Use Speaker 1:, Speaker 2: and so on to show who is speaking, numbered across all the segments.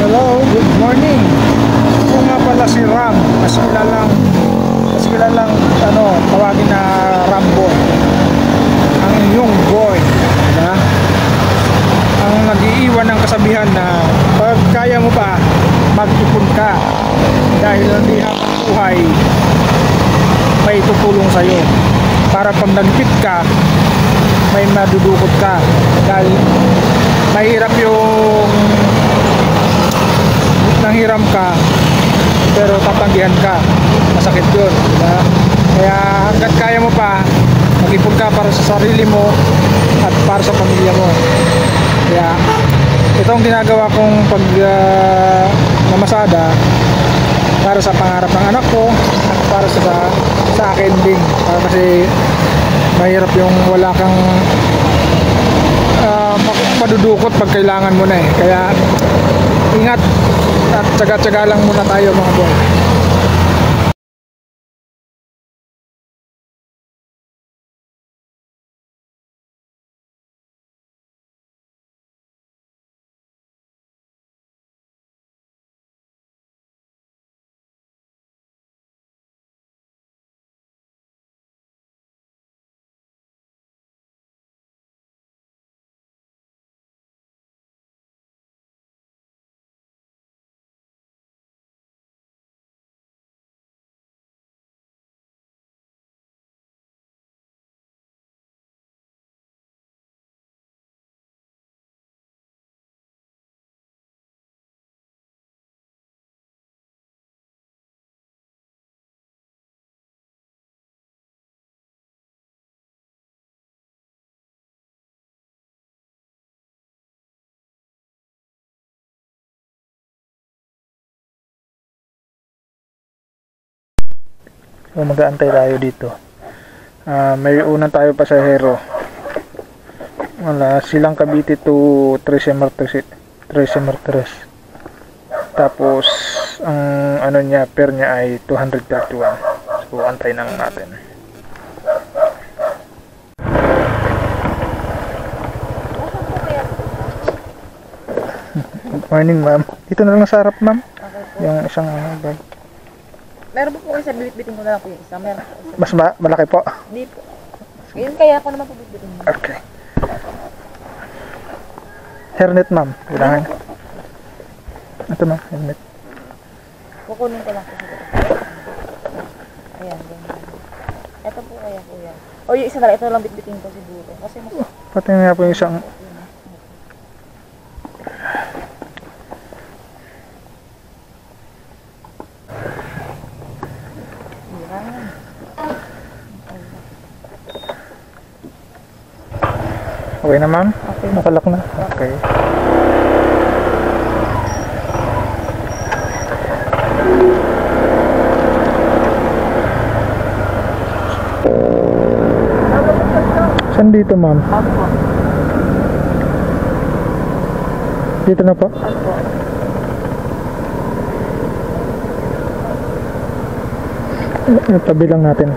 Speaker 1: Hello, good morning. Ako nga pala si Ram, mas kilalang tawagin na Rambo. Ang inyong boy, diba? Ang nag-iiwan ng kasabihan na pag kaya mo pa, mag-ipon ka. Dahil hindi habang buhay may tutulong sa'yo. Para pag nagpit ka, may madudukot ka. Dahil mahirap yung nanghiram ka pero tatanggihan ka, masakit yun, diba? Kaya hanggat kaya mo pa, mag-ipon ka para sa sarili mo at para sa pamilya mo. Kaya itong ginagawa kong namasada para sa pangarap ng anak ko at para sa akin din, kasi mahirap yung wala kang madudukot pag kailangan mo na eh. Kaya ingat at tsaga-tsaga lang muna tayo mga boy. So mag-aantay tayo dito. May unang tayo pasahero. Wala, Silang Cavite to Trece Martires. Tapos ang ano niya, fare niya ay 231. So antay na natin. Good morning, ma'am. Dito na lang sa harap, ma'am. Okay. Yung isang bag.
Speaker 2: Meron po kayo sa bilit-bitin ko na lang po yung isa. Meron po.
Speaker 1: Mas malaki po?
Speaker 2: Hindi po. Yun kaya ako naman po bilit-bitin mo.
Speaker 1: Okay. Hairnet, ma'am. Kailangan. Ito, ma'am. Hairnet.
Speaker 2: Kukunin ko lang po sa dito. Ayan. Ganyan. Ito po kaya kuya. O yung isa na lang. Ito lang bilit-bitin ko siguro. Kasi mas...
Speaker 1: Pati nga po yung isang... Okay na, ma'am?
Speaker 2: Okay.
Speaker 1: Nakalak na? Okay. Saan dito, ma'am?
Speaker 2: Opo.
Speaker 1: Dito na po?
Speaker 2: Opo.
Speaker 1: Tabi lang natin.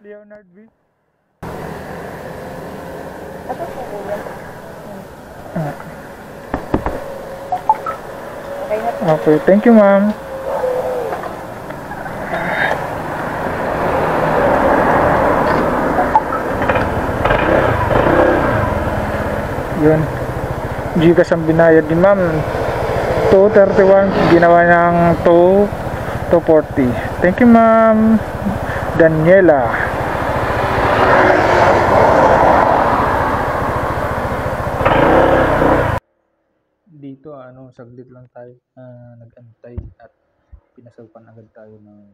Speaker 1: Leonard V.
Speaker 2: Ito po kuya. Okay na po.
Speaker 1: Okay, thank you, ma'am. Yun. Gcash ang binayad ni ma'am. 231, ginawa niyang 240. Thank you, ma'am. Daniela. dito ano, saglit lang tayo nag-antay at pinasapan agad tayo ng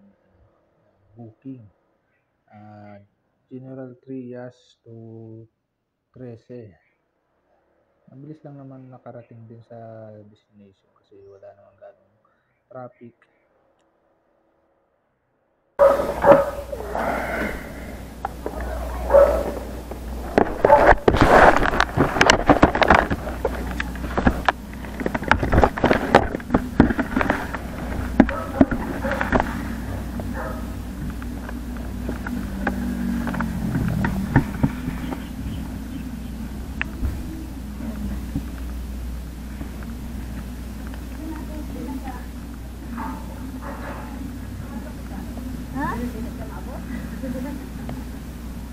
Speaker 1: booking. Ah, General Trias to 13. Mabilis lang naman nakarating din sa destination kasi wala namang ganong traffic.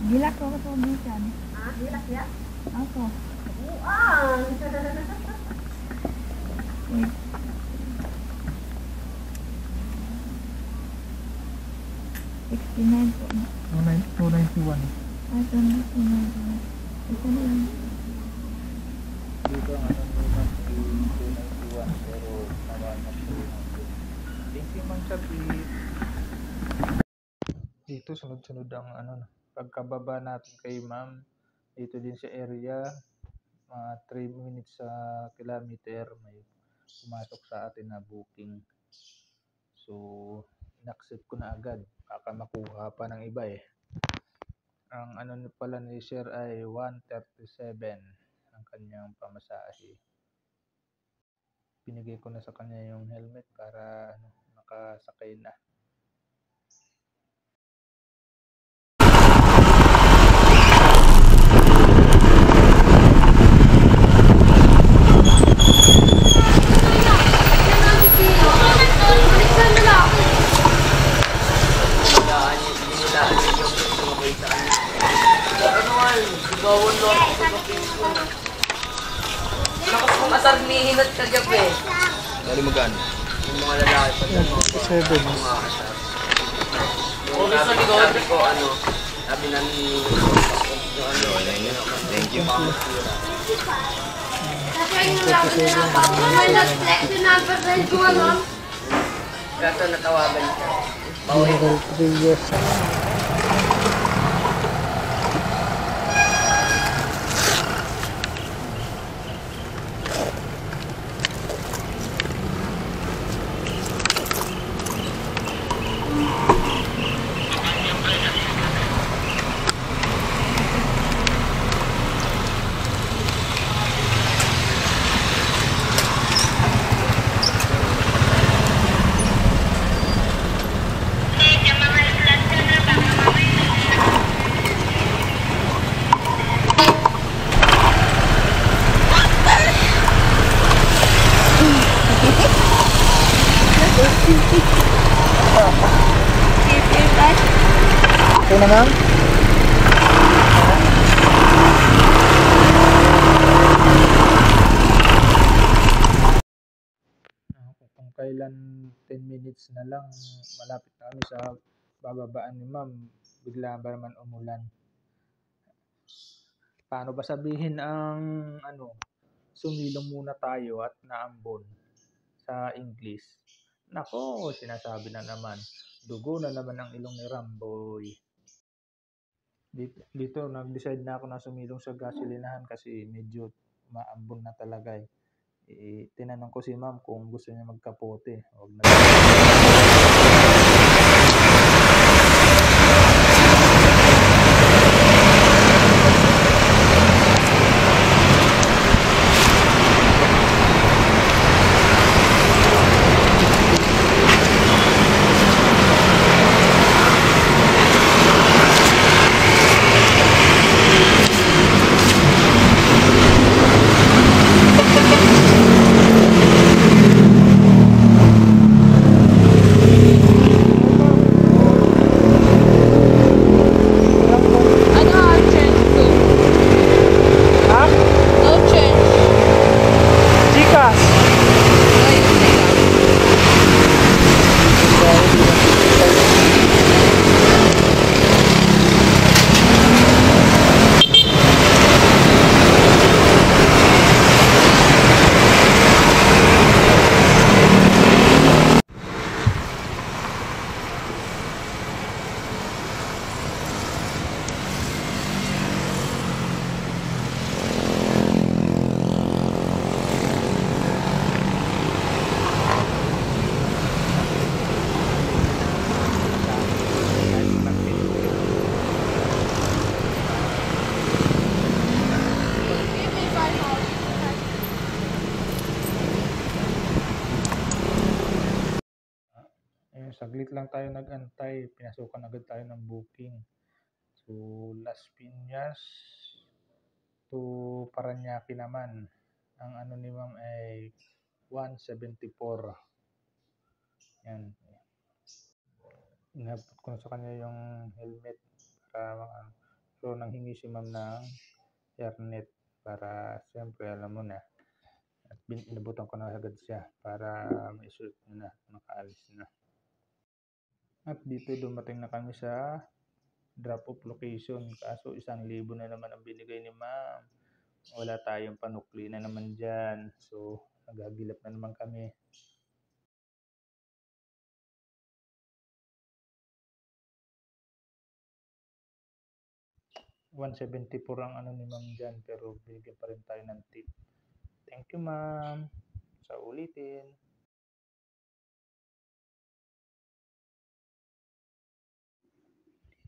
Speaker 3: Gilak ko ito bisan.
Speaker 2: Hilak ya?
Speaker 3: Ako.
Speaker 2: Buang!
Speaker 3: 69 po.
Speaker 1: 291.
Speaker 3: Ah, 291. Ito na lang.
Speaker 1: Dito ang ano naman 291 pero nawanan po yung thank you Ma'am Chapi. Dito sunod-sunod ang ano, pagkababa natin kay Ma'am, dito din sa area, mga 3 minutes sa kilometer, may pumasok sa atin na booking. So, in-accept ko na agad, baka makuha pa ng iba eh. Ang ano pala ni Sir ay 137 ang kanyang pamasahe. Binigay ko na sa kanya yung helmet para ano, nakasakay na.
Speaker 4: Asar nihinat ka gabi.
Speaker 5: Dari magkano?
Speaker 4: Yung mga lalaki pa dyan.
Speaker 1: 7.
Speaker 4: Mga asar. Yung sabi ko, ano, sabi na ni yung ano,
Speaker 5: Thank you.
Speaker 4: kaso natawagan ka. Bawi.
Speaker 1: Okay na Ma'am? Kung kailan 10 minutes na lang, malapit na kami sa bababaan ni Ma'am, bigla ba naman umulan. Paano ba sabihin ang ano, sumilong muna tayo at naambon sa English? Nako, sinasabi na naman, dugo na naman ang ilong ni Ramboy. Dito nag-decide na ako na sumilong sa gasolinahan kasi medyo maambon na talaga eh. Tinanong ko si Ma'am kung gusto niya magkapote. Huwag na. saglit lang tayo nag-antay, pinasukan agad tayo ng booking. So, Las Piñas to Parañaque naman. Ang ano ni ma'am ay 174. Yan. Inabot ko na sa kanya yung helmet para so nanghingi si ma'am ng hairnet para siyempre alam mo na. At inabutan ko na agad siya para maisuot na makaalis na. At dito dumating na kami sa drop-off location. Kaso 1,000 na naman ang binigay ni ma'am. Wala tayong panukli na naman dyan. So, nagagilap na naman kami. $174 ang ano ni ma'am dyan. Pero bigyan pa rin tayo ng tip. Thank you ma'am. Sa ulitin.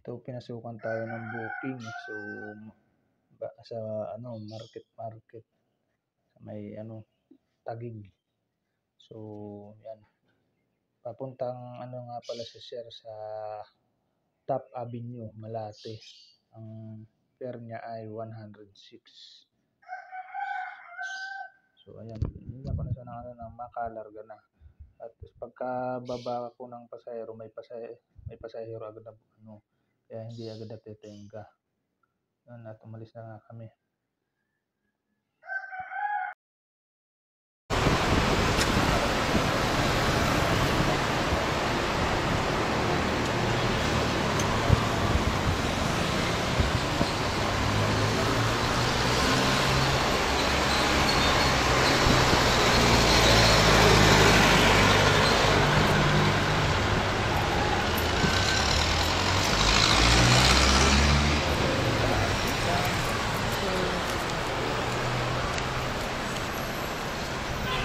Speaker 1: Ito pinasukan tayo ng booking. So, sa market sa may Taguig. So yan, papuntang nga pala si sir sa Top Avenue, Malate. Ang fare niya ay 106. So ayan, hindi ako na sana ng makalarga na. At pagka baba ko ng pasahero, may pasahero agad na kaya hindi agad natetenga. Yan, at umalis na nga kami.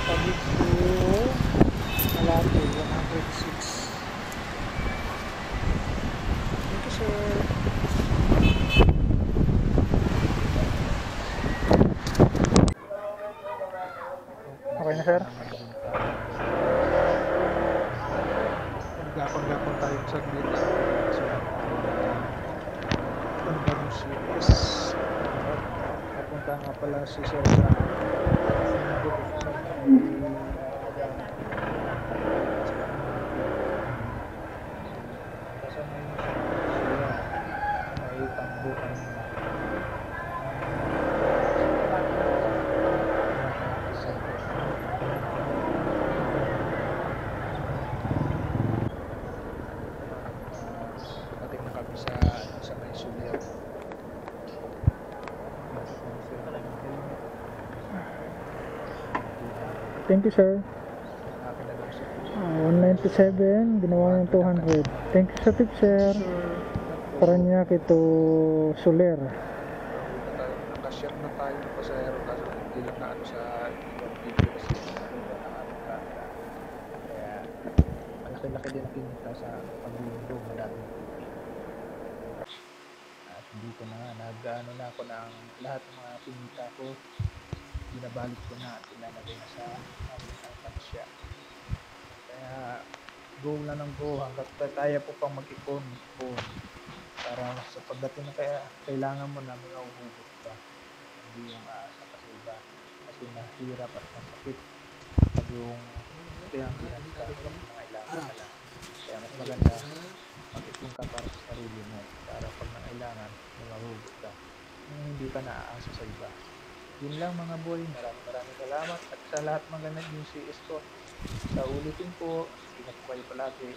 Speaker 1: Taguig to Malate, 106. Thank you, sir. Okay na, sir? Gapon tayo sa glit. So, Bandang Cities. Napunta nga pala si sir sa sa may Suliao. Thank you, sir. 197, ginawa ng 200. Thank you sa tip, sir. Parañaque to Soler. Nakashare na tayo ng pasahero kasi hindi lang na sa ibang video kasi kaya malaki-laki din kinita sa pag-window, maraming at dito na nga, nag-ano na ako ng lahat ng mga kinita ko, binabalik ko na at ilalagay na sa aming alkansya. Kaya go na ng go hanggat kaya po pang mag-ipon para sa pagdating na kailangan mo na mga uhugot ka, hindi yung aasa kasi iba kasi nahirap at masakit pag yung pinanggihan ka ng mga kailangan ka lang. Kaya mas maganda mag-ipon ka para sa sarili mo para pag nangailangan mahugot ka hindi ka naaasa sa iba. Yun lang mga boy, maraming salamat at sa lahat mga naging CS ko. Sa ulitin po, ingat po kayo palagi.